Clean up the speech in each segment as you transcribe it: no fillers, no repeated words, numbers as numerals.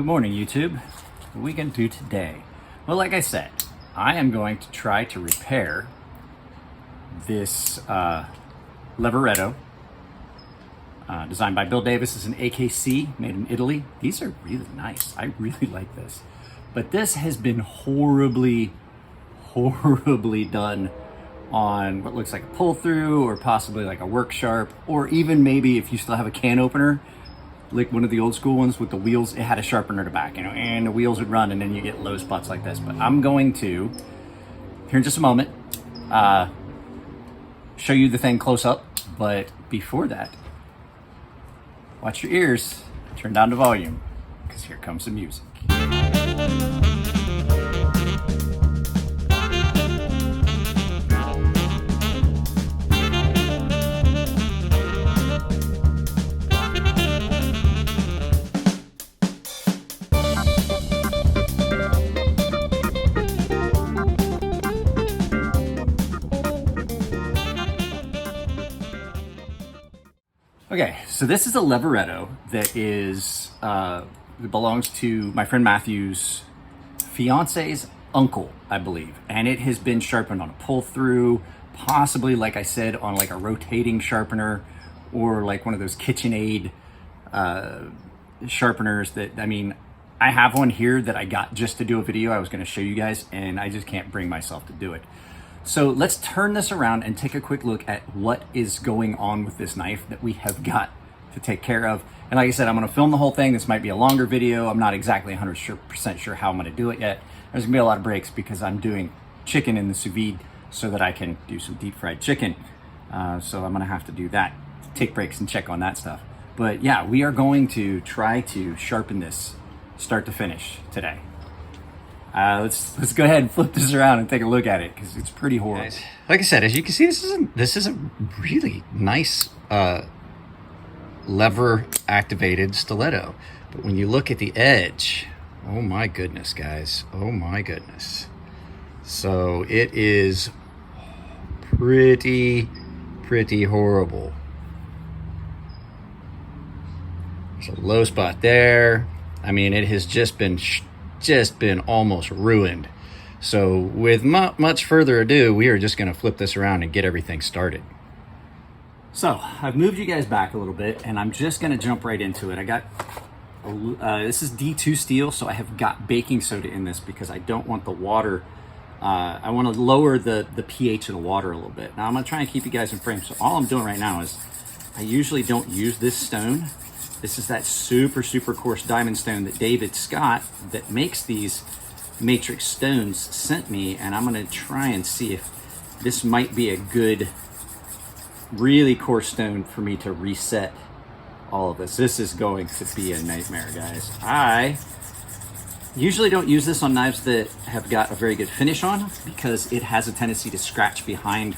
Good morning, YouTube. What are we gonna do today? Well, like I said, I am going to try to repair this Lavoretto, designed by Bill Davis. It's an AKC made in Italy. These are really nice. I really like this. But this has been horribly done on what looks like a pull through, or possibly like a work sharp, or even maybe if you still have a can opener, like one of the old school ones with the wheels, it had a sharpener to back, and the wheels would run and then you get low spots like this. But I'm going to, here in just a moment, show you the thing close up. But before that, watch your ears, turn down the volume, because here comes the music. Okay, so this is a Lavoretto that is belongs to my friend Matthew's fiance's uncle, I believe, and it has been sharpened on a pull through, possibly, like I said, on like a rotating sharpener, or like one of those KitchenAid sharpeners. That, I mean, I have one here that I got just to do a video I was going to show you guys, and I just can't bring myself to do it. So let's turn this around and take a quick look at what is going on with this knife that we have got to take care of. And like I said, I'm going to film the whole thing. This might be a longer video. I'm not exactly 100% sure how I'm going to do it yet. There's going to be a lot of breaks because I'm doing chicken in the sous vide so that I can do some deep fried chicken. So I'm going to have to do that, take breaks and check on that stuff. But yeah, we are going to try to sharpen this start to finish today. Let's go ahead and flip this around and take a look at it, because it's pretty horrible. Guys, like I said, as you can see, this is a really nice lever activated stiletto. But when you look at the edge, oh my goodness, guys, oh my goodness. So it is pretty horrible. There's a low spot there. I mean, it has just been almost ruined. So with much further ado, we are just going to flip this around and get everything started. So I've moved you guys back a little bit, and I'm just going to jump right into it. I got this is D2 steel, so I have got baking soda in this because I don't want the water. I want to lower the pH of the water a little bit. Now I'm going to try and keep you guys in frame. So all I'm doing right now is, I usually don't use this stone. This is that super coarse diamond stone that David Scott, that makes these matrix stones, sent me, and I'm going to try and see if this might be a good, really coarse stone for me to reset all of this. This is going to be a nightmare, guys. I usually don't use this on knives that have got a very good finish on, because it has a tendency to scratch behind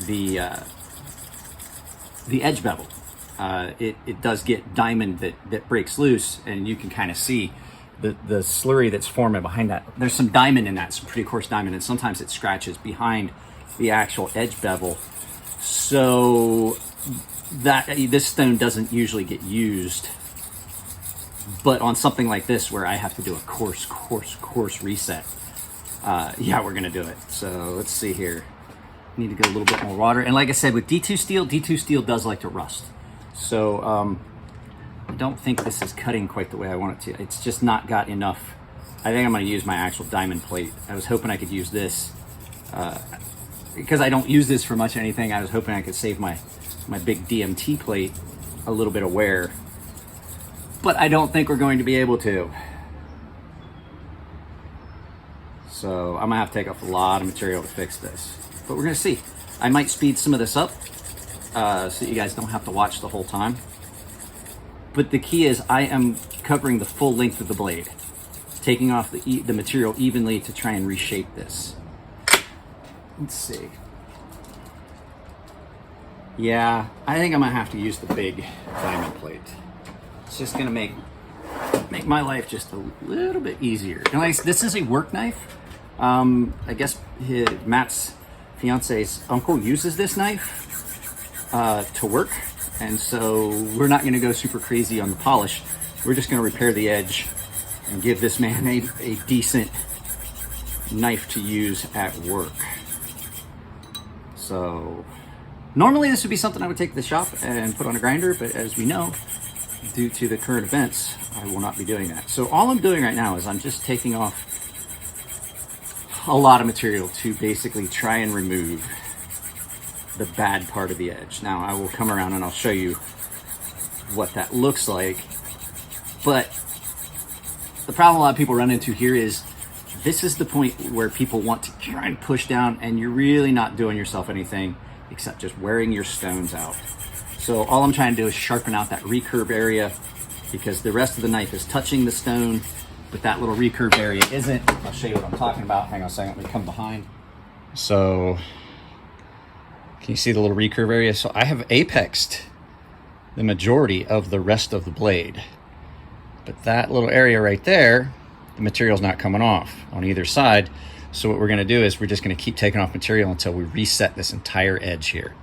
the edge bevel. It does get diamond that breaks loose, and you can kind of see the slurry that's forming behind that. There's some diamond in that, some pretty coarse diamond, and sometimes it scratches behind the actual edge bevel. So that this stone doesn't usually get used, but on something like this where I have to do a coarse reset, yeah, we're gonna do it. So let's see here. Need to get a little bit more water, and like I said, with D2 steel does like to rust. So I don't think this is cutting quite the way I want it to. It's just not got enough. I think I'm going to use my actual diamond plate. I was hoping I could use this because I don't use this for much anything. I was hoping I could save my big DMT plate a little bit of wear, but I don't think we're going to be able to. So I'm gonna have to take off a lot of material to fix this, but we're gonna see. I might speed some of this up so you guys don't have to watch the whole time. But the key is, I am covering the full length of the blade, taking off the material evenly to try and reshape this. Let's see. Yeah, I think I'm gonna have to use the big diamond plate. It's just gonna make my life just a little bit easier. And like, this is a work knife. I guess Matt's fiance's uncle uses this knife to work, and so we're not going to go super crazy on the polish. We're just going to repair the edge and give this man a decent knife to use at work. So normally this would be something I would take to the shop and put on a grinder, but as we know, due to the current events, I will not be doing that. So all I'm doing right now is I'm just taking off a lot of material to basically try and remove the bad part of the edge. Now I will come around and I'll show you what that looks like. But the problem a lot of people run into here is this is the point where people want to try and push down, and you're really not doing yourself anything except just wearing your stones out. So all I'm trying to do is sharpen out that recurve area, because the rest of the knife is touching the stone, but that little recurve area isn't. I'll show you what I'm talking about. Hang on a second, let me come behind. So can you see the little recurve area? So I have apexed the majority of the rest of the blade, but that little area right there, the material's not coming off on either side. So what we're gonna do is we're just gonna keep taking off material until we reset this entire edge here.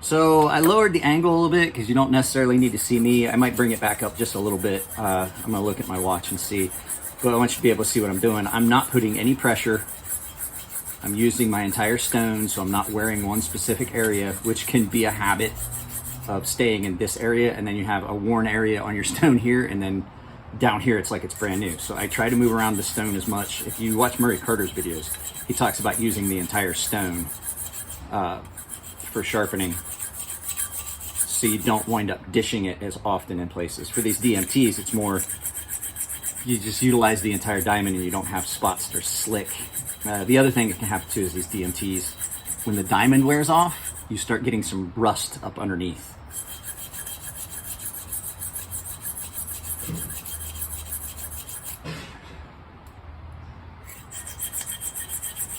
So I lowered the angle a little bit because you don't necessarily need to see me. I might bring it back up just a little bit. I'm gonna look at my watch and see, but I want you to be able to see what I'm doing. I'm not putting any pressure. I'm using my entire stone, so I'm not wearing one specific area, which can be a habit of staying in this area, and then you have a worn area on your stone here, and then down here it's like it's brand new. So I try to move around the stone as much. If you watch Murray Carter's videos, he talks about using the entire stone for sharpening, so you don't wind up dishing it as often in places. For these DMTs, it's more, you just utilize the entire diamond and you don't have spots that are slick. The other thing that can happen too is these DMTs, when the diamond wears off, you start getting some rust up underneath.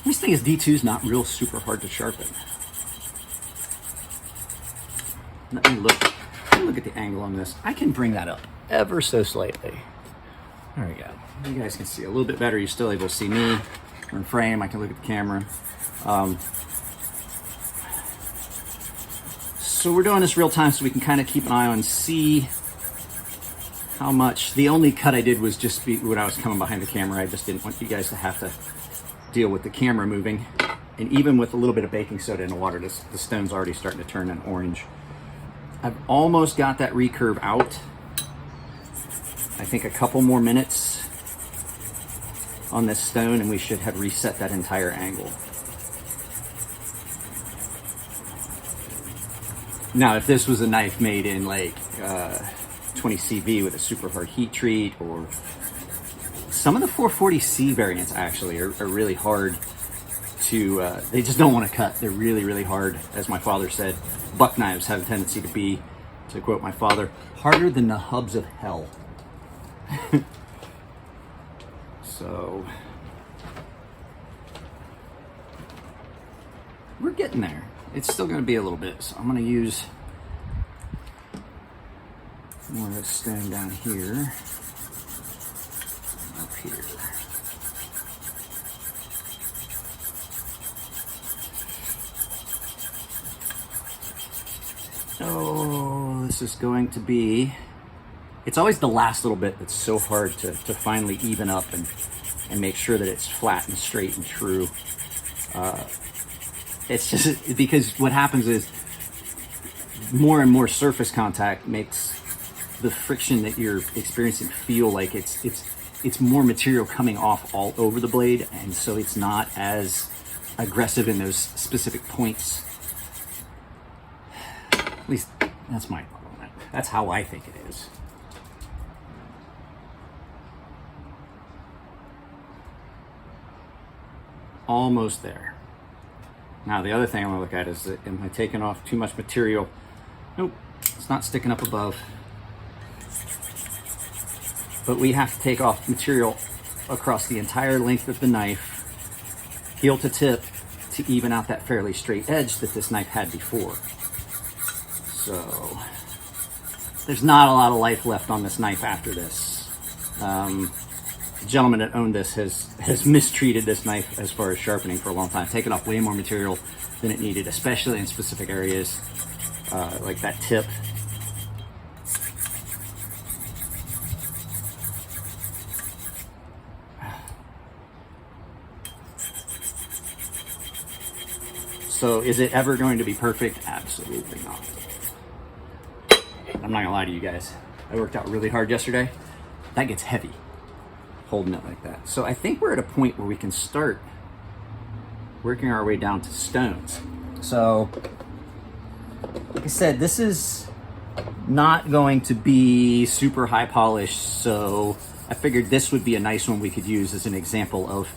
This thing is D2 is not real super hard to sharpen. Let me look at the angle on this. I can bring that up ever so slightly. There we go. You guys can see a little bit better. You're still able to see me. We're in frame. I can look at the camera. So we're doing this real time so we can kind of keep an eye on, see how much. The only cut I did was just when I was coming behind the camera. I just didn't want you guys to have to deal with the camera moving. And even with a little bit of baking soda in the water, the stone's already starting to turn an orange. I've almost got that recurve out. I think a couple more minutes on this stone and we should have reset that entire angle. Now, if this was a knife made in like 20 CV with a super hard heat treat, or some of the 440C variants actually are really hard to, they just don't want to cut. They're really, really hard. As my father said, buck knives have a tendency to be, to quote my father, harder than the hubs of hell. So we're getting there. It's still going to be a little bit, so I'm going to use more of this stone down here, up here. Oh, this is going to be, it's always the last little bit that's so hard to finally even up and make sure that it's flat and straight and true. It's just because what happens is more and more surface contact makes the friction that you're experiencing feel like it's more material coming off all over the blade, and so it's not as aggressive in those specific points. At least that's my thought on it. That's how I think it is. Almost there. Now the other thing I'm gonna look at is that, am I taking off too much material? Nope, it's not sticking up above. But we have to take off material across the entire length of the knife, heel to tip, to even out that fairly straight edge that this knife had before. So there's not a lot of life left on this knife after this. The gentleman that owned this has mistreated this knife as far as sharpening for a long time, taken off way more material than it needed, especially in specific areas like that tip. So is it ever going to be perfect? Absolutely not. I'm not gonna lie to you guys. I worked out really hard yesterday. That gets heavy, holding it like that. So I think we're at a point where we can start working our way down to stones. So, like I said, this is not going to be super high polished, so I figured this would be a nice one we could use as an example of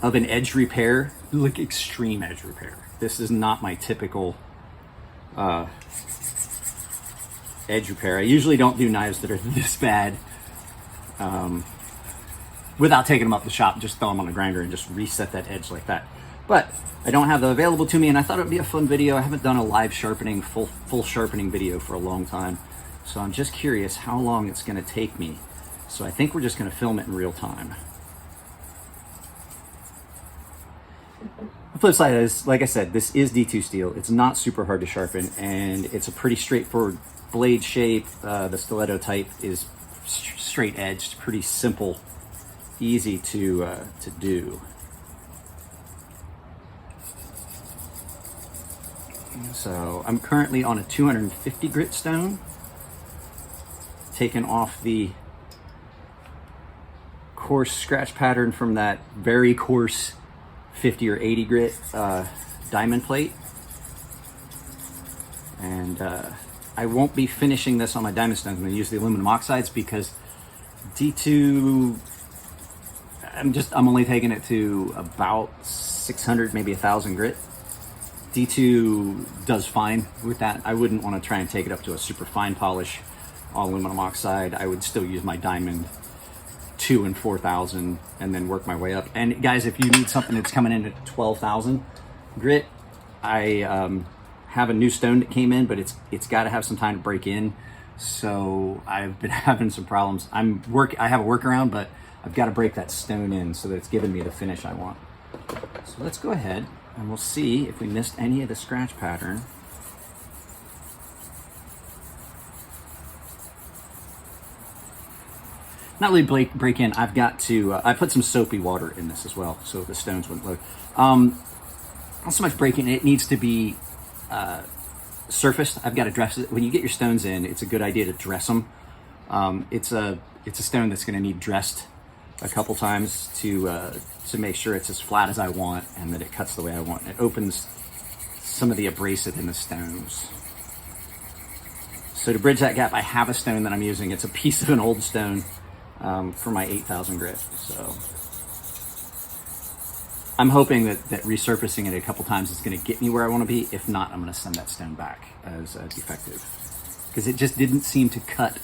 an edge repair, like extreme edge repair. This is not my typical edge repair. I usually don't do knives that are this bad without taking them up the shop, just throw them on the grinder and just reset that edge like that. But I don't have them available to me, and I thought it would be a fun video. I haven't done a live sharpening, full sharpening video for a long time. So I'm just curious how long it's gonna take me. So I think we're just gonna film it in real time. The flip side is, like I said, this is D2 steel. It's not super hard to sharpen, and it's a pretty straightforward blade shape. The stiletto type is straight edged, pretty simple, easy to do. So I'm currently on a 250 grit stone, taking off the coarse scratch pattern from that very coarse 50 or 80 grit diamond plate. And I won't be finishing this on my diamond stones. I'm gonna use the aluminum oxides because D2, I'm only taking it to about 600, maybe 1,000 grit. D2 does fine with that. I wouldn't want to try and take it up to a super fine polish all aluminum oxide. I would still use my diamond 2 and 4,000 and then work my way up. And guys, if you need something that's coming in at 12,000 grit, I have a new stone that came in, but it's got to have some time to break in. So I've been having some problems. I have a workaround, but I've got to break that stone in so that it's giving me the finish I want. So let's go ahead and we'll see if we missed any of the scratch pattern. Not really break in. I've got to, I put some soapy water in this as well so the stones wouldn't load. Not so much breaking, it needs to be surfaced. I've got to dress it. When you get your stones in, it's a good idea to dress them. It's a stone that's going to need dressed a couple times to make sure it's as flat as I want and that it cuts the way I want. It opens some of the abrasive in the stones. So to bridge that gap, I have a stone that I'm using. It's a piece of an old stone for my 8,000 grit. So I'm hoping that resurfacing it a couple times is going to get me where I want to be. If not, I'm going to send that stone back as defective because it just didn't seem to cut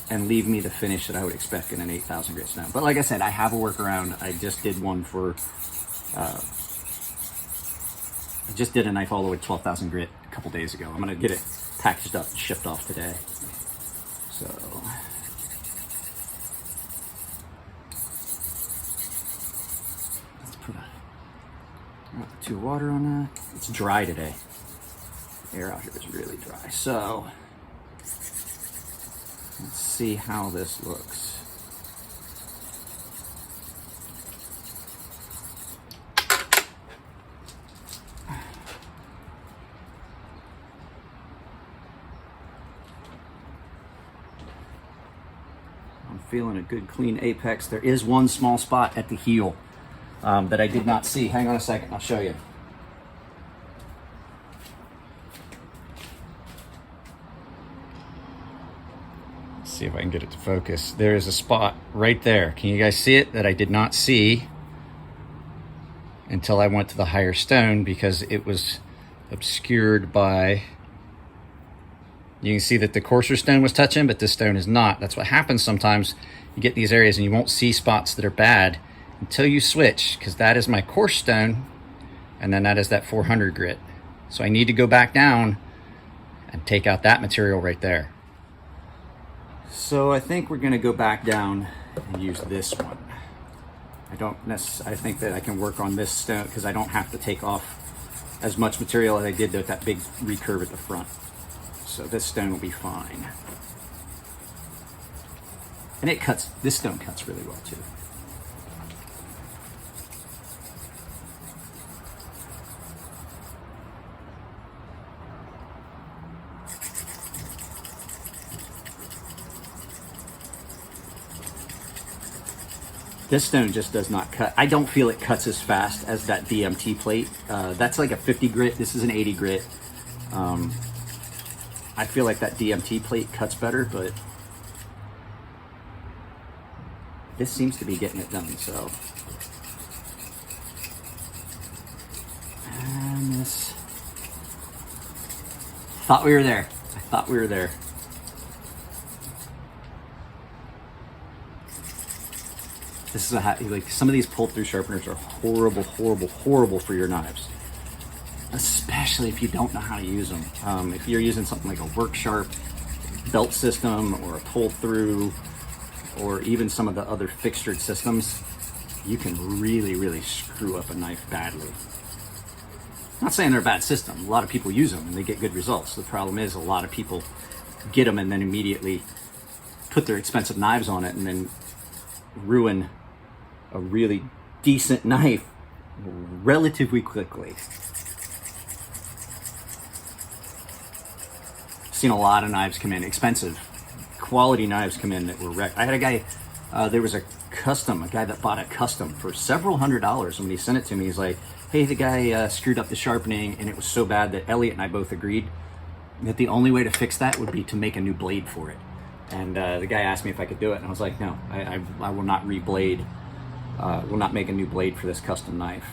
and leave me the finish that I would expect in an 8,000 grit stone. But like I said, I have a workaround. I just did one for, I just did a knife all the way to 12,000 grit a couple days ago. I'm gonna get it packaged up and shipped off today. So. Let's put a 2 water on that. It's dry today. The air out here is really dry. So, let's see how this looks. I'm feeling a good clean apex. There is one small spot at the heel that I did not see. Hang on a second, I'll show you. See if I can get it to focus. There is a spot right there. Can you guys see it that I did not see until I went to the higher stone because it was obscured by, you can see that the coarser stone was touching, but this stone is not. That's what happens sometimes. You get these areas and you won't see spots that are bad until you switch, because that is my coarse stone and then that is that 400 grit. So I need to go back down and take out that material right there. So I think we're gonna go back down and use this one. I think that I can work on this stone because I don't have to take off as much material as I did with that big recurve at the front. So this stone will be fine. And it cuts, this stone cuts really well too. This stone just does not cut. I don't feel it cuts as fast as that DMT plate. That's like a 50 grit. This is an 80 grit. I feel like that DMT plate cuts better, but this seems to be getting it done, so. And this. Thought we were there. I thought we were there. This is like some of these pull-through sharpeners are horrible, horrible, horrible for your knives, especially if you don't know how to use them. If you're using something like a Work Sharp belt system or a pull-through, or even some of the other fixtured systems, you can really, really screw up a knife badly. I'm not saying they're a bad system. A lot of people use them and they get good results. The problem is a lot of people get them and then immediately put their expensive knives on it and then ruin a really decent knife relatively quickly. I've seen a lot of knives come in, expensive, quality knives come in that were wrecked. I had a guy, there was a guy that bought a custom for several $100s. When he sent it to me, he's like, hey, the guy screwed up the sharpening and it was so bad that Elliot and I both agreed that the only way to fix that would be to make a new blade for it. And the guy asked me if I could do it, and I was like, no, I will not reblade, will not make a new blade for this custom knife.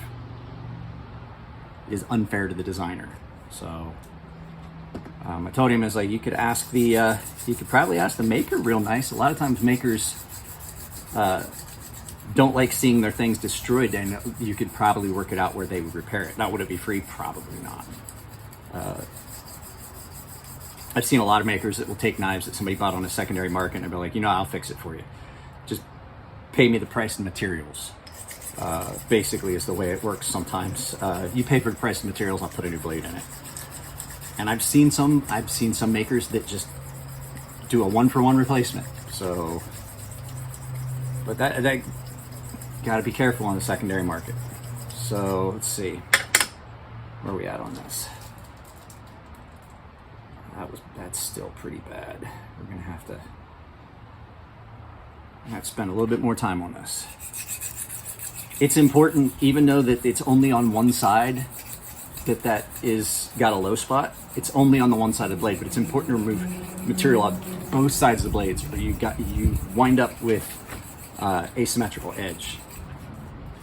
It is unfair to the designer. So I told him, I was like, you could probably ask the maker real nice. A lot of times makers don't like seeing their things destroyed, and you could probably work it out where they would repair it. Now, would it be free? Probably not. I've seen a lot of makers that will take knives that somebody bought on a secondary market and they'll be like, I'll fix it for you. Just pay me the price of materials. Basically is the way it works sometimes. You pay for the price of materials, I'll put a new blade in it. And I've seen some makers that just do a one-for-one replacement. So, but that got to be careful on the secondary market. So let's see, where are we at on this? That's still pretty bad. We're gonna have to spend a little bit more time on this. It's important, even though that it's only on one side that is got a low spot. It's only on the one side of the blade, but it's important to remove material off both sides of the blades, or you wind up with asymmetrical edge.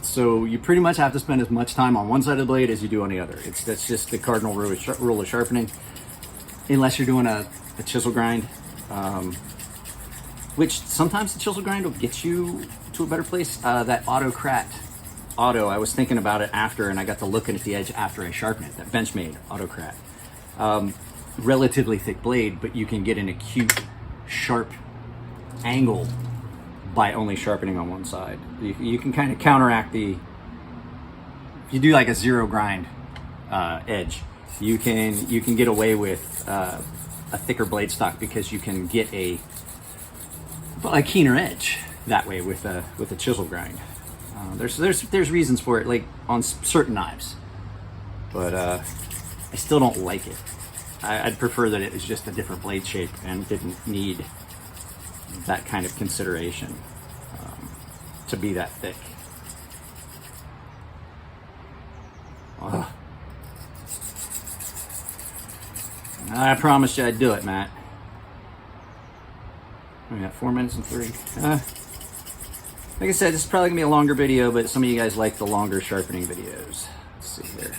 So you pretty much have to spend as much time on one side of the blade as you do on the other. That's just the cardinal rule of sharpening. Unless you're doing a chisel grind, which sometimes the chisel grind will get you to a better place. That Autocrat, I was thinking about it after, and I got to looking at the edge after I sharpened it. That Benchmade Autocrat. Relatively thick blade, but you can get an acute, sharp angle by only sharpening on one side. You can kind of counteract if you do like a zero grind edge. You can get away with a thicker blade stock because you can get a keener edge that way with a chisel grind. There's reasons for it, like on certain knives, but I still don't like it. I'd prefer that it was just a different blade shape and didn't need that kind of consideration to be that thick. I promised you I'd do it, Matt. We got 4 minutes and 3. Like I said, this is probably gonna be a longer video, but some of you guys like the longer sharpening videos. Let's see here.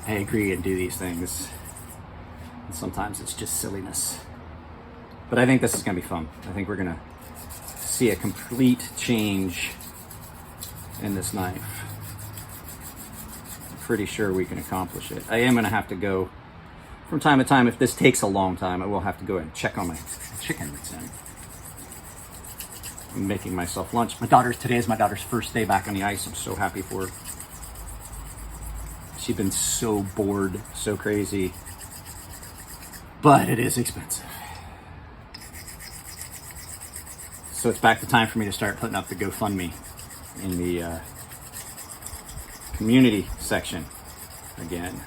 I agree to do these things. And sometimes it's just silliness. But I think this is going to be fun. I think we're going to see a complete change in this knife. I'm pretty sure we can accomplish it. I am going to have to go from time to time. If this takes a long time, I will have to go and check on my chicken that's in. I'm making myself lunch. Today is my daughter's first day back on the ice. I'm so happy for her. She's been so bored, so crazy. But it is expensive. So it's back to time for me to start putting up the GoFundMe in the community section again,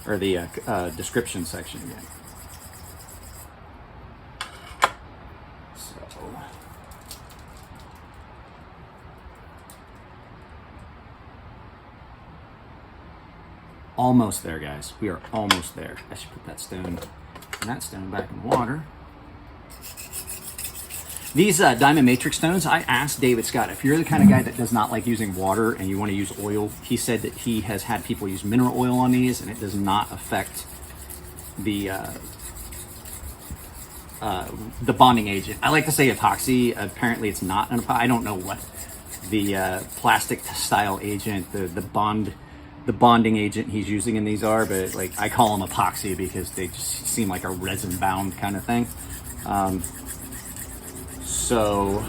or the description section again. So almost there, guys. We are almost there. I should put that stone and that stone back in the water. These diamond matrix stones, I asked David Scott, if you're the kind of guy that does not like using water and you want to use oil, he said that he has had people use mineral oil on these and it does not affect the bonding agent. I like to say epoxy. Apparently it's not an epoxy. I don't know what the plastic style agent, the bonding agent he's using in these are, but like I call them epoxy because they just seem like a resin bound kind of thing. So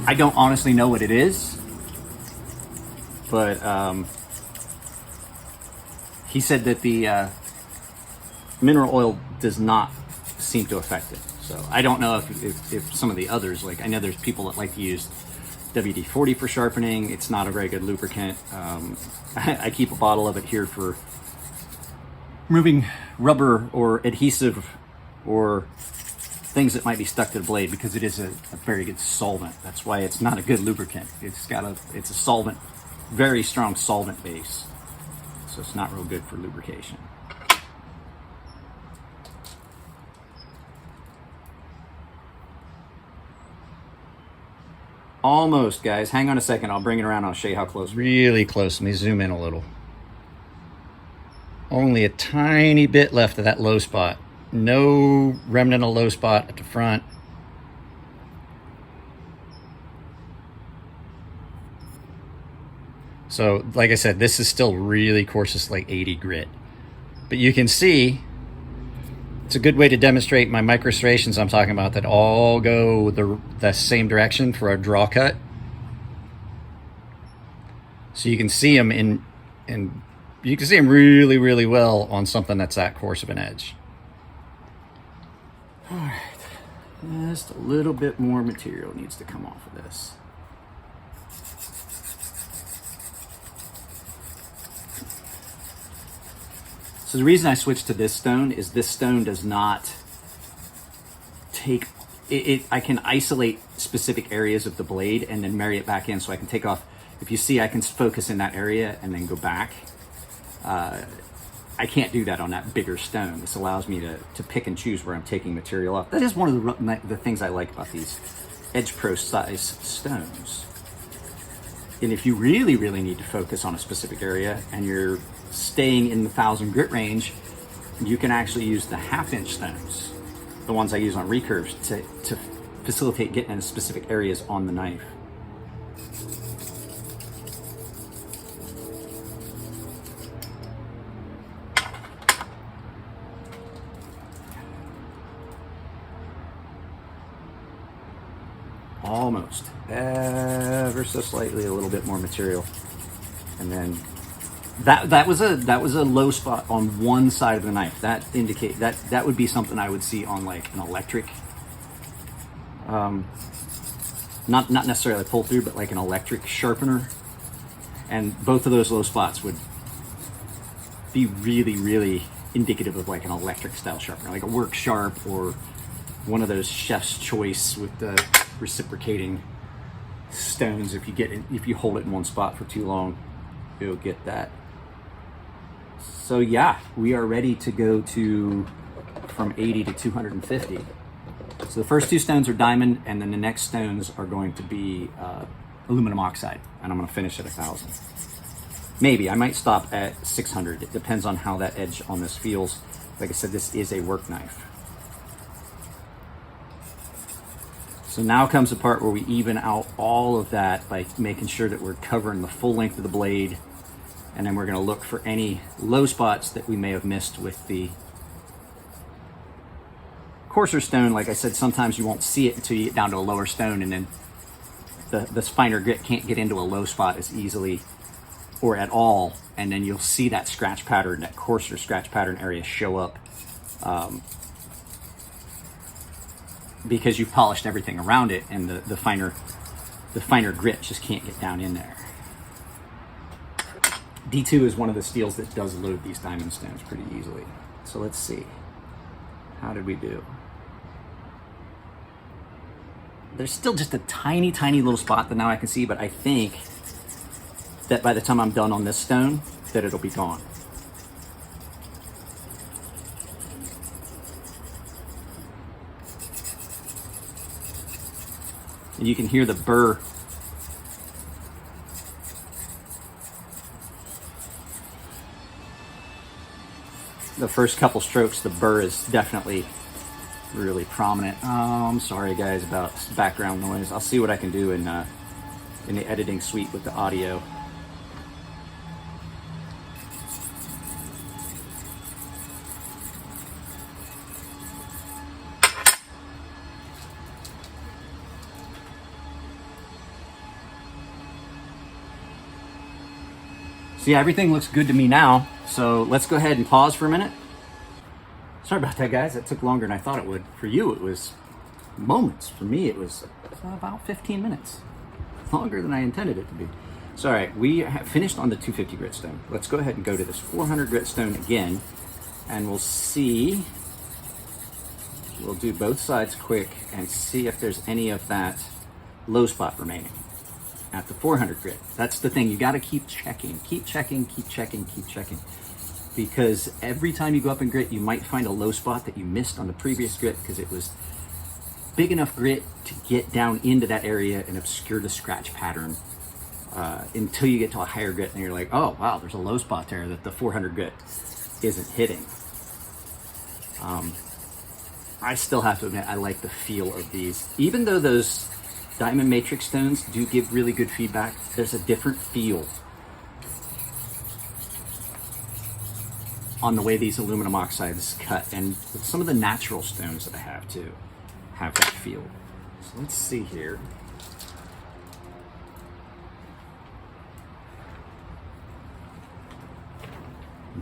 I don't honestly know what it is, but he said that the mineral oil does not seem to affect it. So I don't know if some of the others, like I know there's people that like to use WD-40 for sharpening. It's not a very good lubricant. I keep a bottle of it here for removing rubber or adhesive or things that might be stuck to the blade, because it is a very good solvent. That's why it's not a good lubricant. It's a solvent, very strong solvent base. So it's not real good for lubrication. Almost, guys. Hang on a second. I'll bring it around. I'll show you how close. Really close. Let me zoom in a little. Only a tiny bit left of that low spot. No remnant of low spot at the front. So, like I said, this is still really coarse. It's like 80 grit. But you can see, it's a good way to demonstrate my micro serrations I'm talking about that all go the same direction for a draw cut. So you can see them you can see them really, really well on something that's that coarse of an edge. All right, just a little bit more material needs to come off of this. So the reason I switched to this stone is this stone does not take it. I can isolate specific areas of the blade and then marry it back in, so I can take off. If you see, I can focus in that area and then go back. I can't do that on that bigger stone. This allows me to pick and choose where I'm taking material off. That is one of the things I like about these Edge Pro size stones. And if you really, really need to focus on a specific area and you're staying in the 1,000 grit range, you can actually use the 1/2 inch stones, the ones I use on recurves, to facilitate getting into specific areas on the knife. Almost, ever so slightly, a little bit more material, and then that was a low spot on one side of the knife. That indicate that would be something I would see on like an electric, not necessarily pull through, but like an electric sharpener, and both of those low spots would be really, really indicative of like an electric style sharpener, like a Work Sharp or one of those Chef's Choice with the reciprocating stones. If you hold it in one spot for too long, you'll get that. So yeah, we are ready to go from 80 to 250. So the first two stones are diamond, and then the next stones are going to be aluminum oxide, and I'm going to finish at 1,000. Maybe I might stop at 600. It depends on how that edge on this feels. Like I said, this is a work knife. So now comes the part where we even out all of that by making sure that we're covering the full length of the blade, and then we're going to look for any low spots that we may have missed with the coarser stone. Like I said, sometimes you won't see it until you get down to a lower stone, and then the finer grit can't get into a low spot as easily or at all, and then you'll see that scratch pattern, that coarser scratch pattern area show up. Because you've polished everything around it, and the finer grit just can't get down in there. D2 is one of the steels that does load these diamond stones pretty easily. So let's see. How did we do? There's still just a tiny, tiny little spot that now I can see, but I think that by the time I'm done on this stone, that it'll be gone. And you can hear the burr. The first couple strokes, the burr is definitely really prominent. Oh, I'm sorry guys about background noise. I'll see what I can do in the editing suite with the audio. See, everything looks good to me now. So let's go ahead and pause for a minute. Sorry about that, guys. That took longer than I thought it would. For you, it was moments. For me, it was about 15 minutes. Longer than I intended it to be. So, all right, we have finished on the 250 grit stone. Let's go ahead and go to this 400 grit stone again, and we'll see. We'll do both sides quick and see if there's any of that low spot remaining at the 400 grit. That's the thing. You got to keep checking, keep checking, keep checking, keep checking. Because every time you go up in grit, you might find a low spot that you missed on the previous grit because it was big enough grit to get down into that area and obscure the scratch pattern until you get to a higher grit and you're like, oh, wow, there's a low spot there that the 400 grit isn't hitting. I still have to admit, I like the feel of these. Even though those diamond matrix stones do give really good feedback, there's a different feel on the way these aluminum oxides cut, and some of the natural stones that I have too have that feel. So let's see here.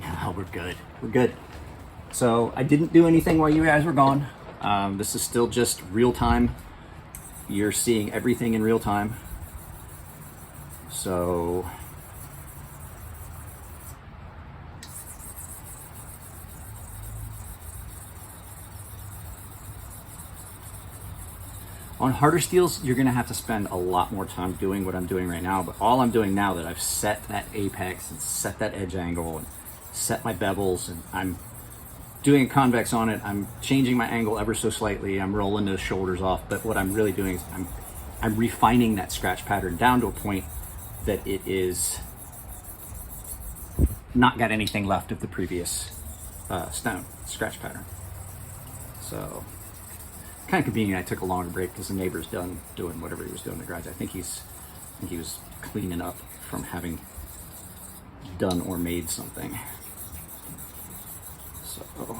No, we're good. We're good. So I didn't do anything while you guys were gone. This is still just real time. You're seeing everything in real time. So on harder steels, you're gonna have to spend a lot more time doing what I'm doing right now, but all I'm doing now that I've set that apex and set that edge angle and set my bevels and I'm doing a convex on it, I'm changing my angle ever so slightly, I'm rolling those shoulders off, but what I'm really doing is I'm refining that scratch pattern down to a point that it is not got anything left of the previous stone scratch pattern. So kind of convenient I took a longer break because the neighbor's done doing whatever he was doing in the garage. I think he was cleaning up from having done or made something. So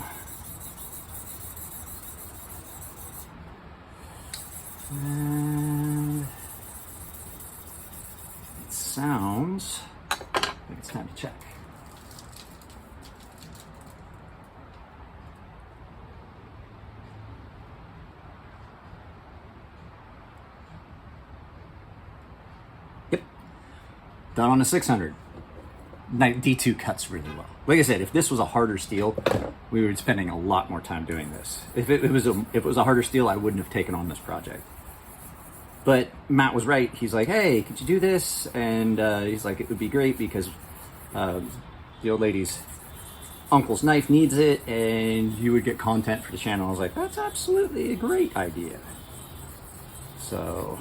and it sounds like it's time to check. Done on a 600. D2 cuts really well. Like I said, if this was a harder steel, we would be spending a lot more time doing this. If it was a harder steel, I wouldn't have taken on this project. But Matt was right. He's like, hey, could you do this? And he's like, it would be great because the old lady's uncle's knife needs it and you would get content for the channel. I was like, that's absolutely a great idea. So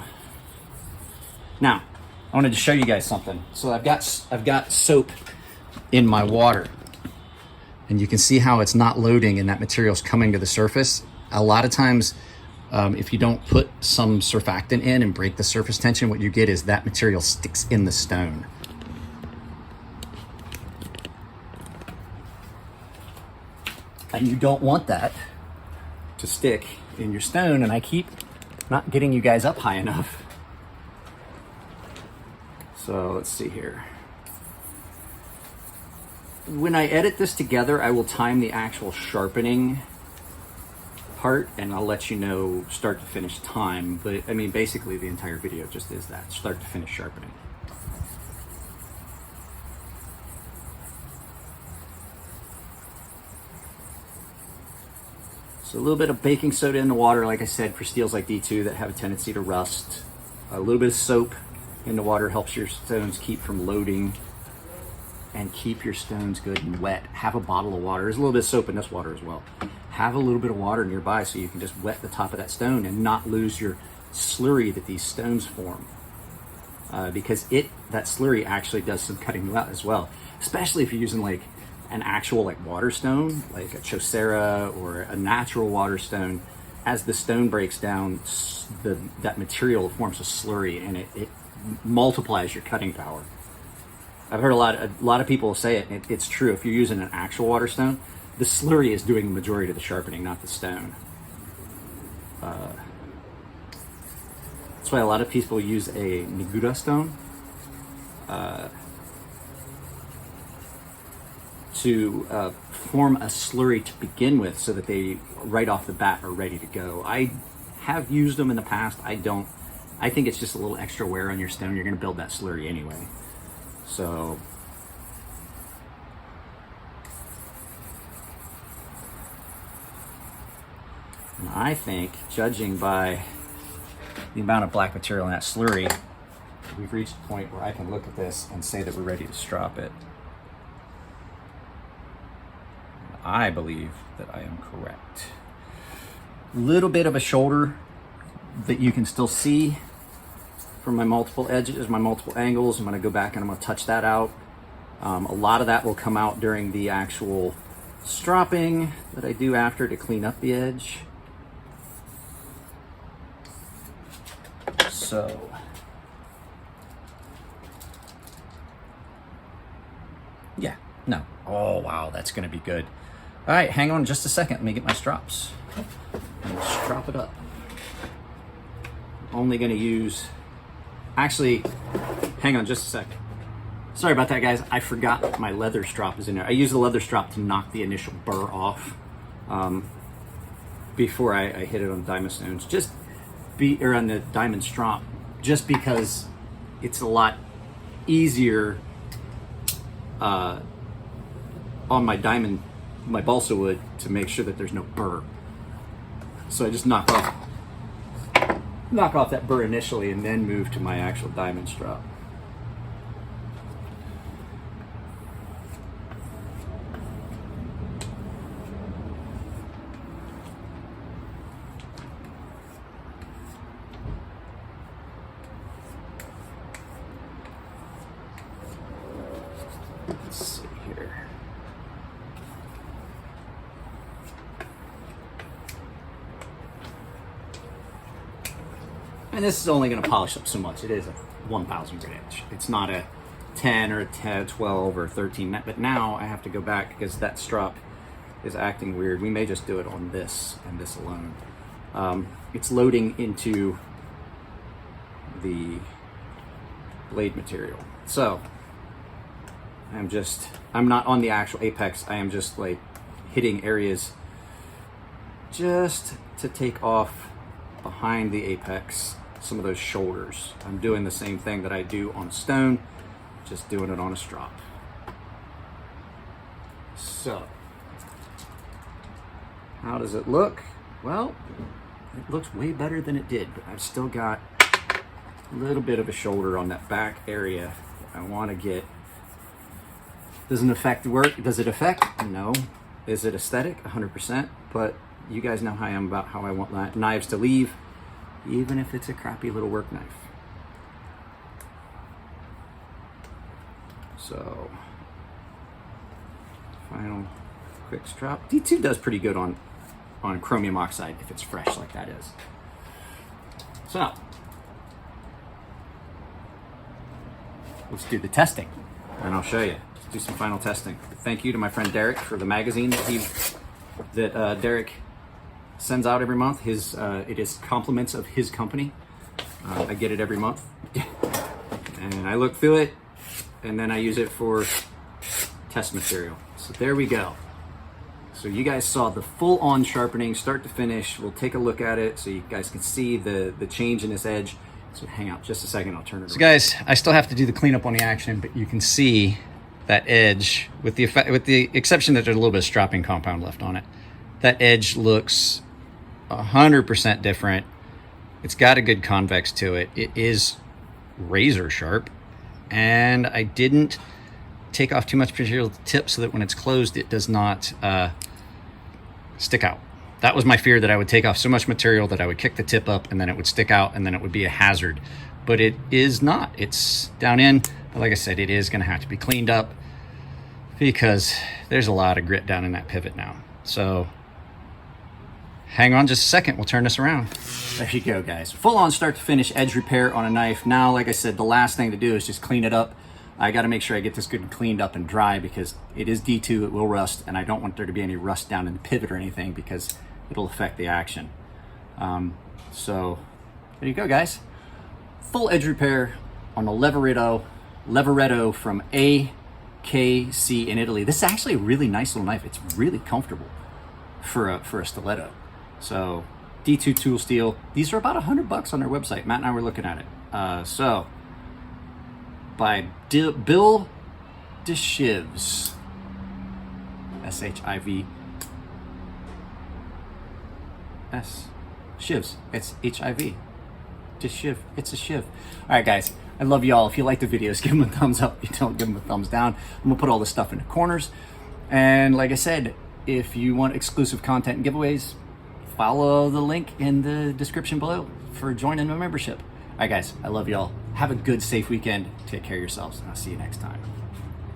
now I wanted to show you guys something. So I've got soap in my water, and you can see how it's not loading and that material's coming to the surface. A lot of times, if you don't put some surfactant in and break the surface tension, what you get is that material sticks in the stone. And you don't want that to stick in your stone, and I keep not getting you guys up high enough. So let's see here. When I edit this together, I will time the actual sharpening part and I'll let you know start to finish time. But I mean, basically the entire video just is that, start to finish sharpening. So a little bit of baking soda in the water, like I said, for steels like D2 that have a tendency to rust. A little bit of soap in the water helps your stones keep from loading and keep your stones good and wet. Have a bottle of water. There's a little bit of soap in this water as well. Have a little bit of water nearby so you can just wet the top of that stone and not lose your slurry that these stones form. Because that slurry actually does some cutting as well, especially if you're using like an actual like water stone, like a Chaucera or a natural water stone. As the stone breaks down, that material forms a slurry and it multiplies your cutting power. I've heard a lot of people say it, and it's true. If you're using an actual water stone, the slurry is doing the majority of the sharpening, not the stone. That's why a lot of people use a Nagura stone to form a slurry to begin with, so that they right off the bat are ready to go. I have used them in the past. I think it's just a little extra wear on your stone. You're going to build that slurry anyway. So I think, judging by the amount of black material in that slurry, we've reached a point where I can look at this and say that we're ready to strop it. I believe that I am correct. A little bit of a shoulder that you can still see from my multiple edges, my multiple angles. I'm going to go back and I'm going to touch that out. A lot of that will come out during the actual stropping that I do after to clean up the edge. So yeah, no. Oh wow, that's going to be good. All right, hang on just a second. Let me get my strops and we'll strop it up. I'm only going to use, actually, hang on just a second. Sorry about that, guys. I forgot my leather strop is in there. I use the leather strop to knock the initial burr off before I hit it on the diamond stones. Or on the diamond strop, just because it's a lot easier on my diamond, my balsa wood, to make sure that there's no burr. So I just knock off that burr initially and then move to my actual diamond strop. Let's see here. And this is only going to polish up so much. It is a 1,000 grit inch. It's not a 10 or a 10, 12 or 13. But now I have to go back because that strop is acting weird. We may just do it on this and this alone. It's loading into the blade material. So I'm not on the actual apex. I am just like hitting areas just to take off behind the apex some of those shoulders. I'm doing the same thing that I do on a stone, just doing it on a strop. So how does it look? Well, it looks way better than it did, but I've still got a little bit of a shoulder on that back area I want to get. Doesn't affect work. Does it affect? No. Is it aesthetic? 100%. But you guys know how I am about how I want knives to leave, even if it's a crappy little work knife. So, final quick strop. D2 does pretty good on chromium oxide if it's fresh like that is. So, let's do the testing and I'll show you. Let's do some final testing. Thank you to my friend Derek for the magazine that Derek sends out every month. It is compliments of his company. I get it every month and I look through it and then I use it for test material. So there we go. So you guys saw the full-on sharpening, start to finish. We'll take a look at it so you guys can see the change in this edge. So hang out just a second, I'll turn it around. So guys, I still have to do the cleanup on the action, but you can see that edge, with the exception that there's a little bit of stropping compound left on it. That edge looks 100% different. It's got a good convex to it. It is razor sharp, and I didn't take off too much material at the tip so that when it's closed, it does not stick out. That was my fear, that I would take off so much material that I would kick the tip up and then it would stick out and then it would be a hazard. But it is not. It's down in. But like I said, it is going to have to be cleaned up because there's a lot of grit down in that pivot now. So hang on just a second. We'll turn this around. There you go, guys. Full on start to finish edge repair on a knife. Now, like I said, the last thing to do is just clean it up. I got to make sure I get this good and cleaned up and dry because it is D2, it will rust, and I don't want there to be any rust down in the pivot or anything because it'll affect the action. So there you go, guys. Full edge repair on the Lavoretto from AKC in Italy. This is actually a really nice little knife. It's really comfortable for a stiletto. So D2 tool steel. These are about $100 on their website. Matt and I were looking at it. So by Bill Deshivs, S-H-I-V-S, Shivs, it's H-I-V, Deshiv, it's a shiv. All right, guys, I love y'all. If you like the videos, give them a thumbs up. If you don't, give them a thumbs down. I'm gonna put all this stuff in the corners. And like I said, if you want exclusive content and giveaways, follow the link in the description below for joining my membership. All right, guys, I love y'all. Have a good, safe weekend. Take care of yourselves, and I'll see you next time.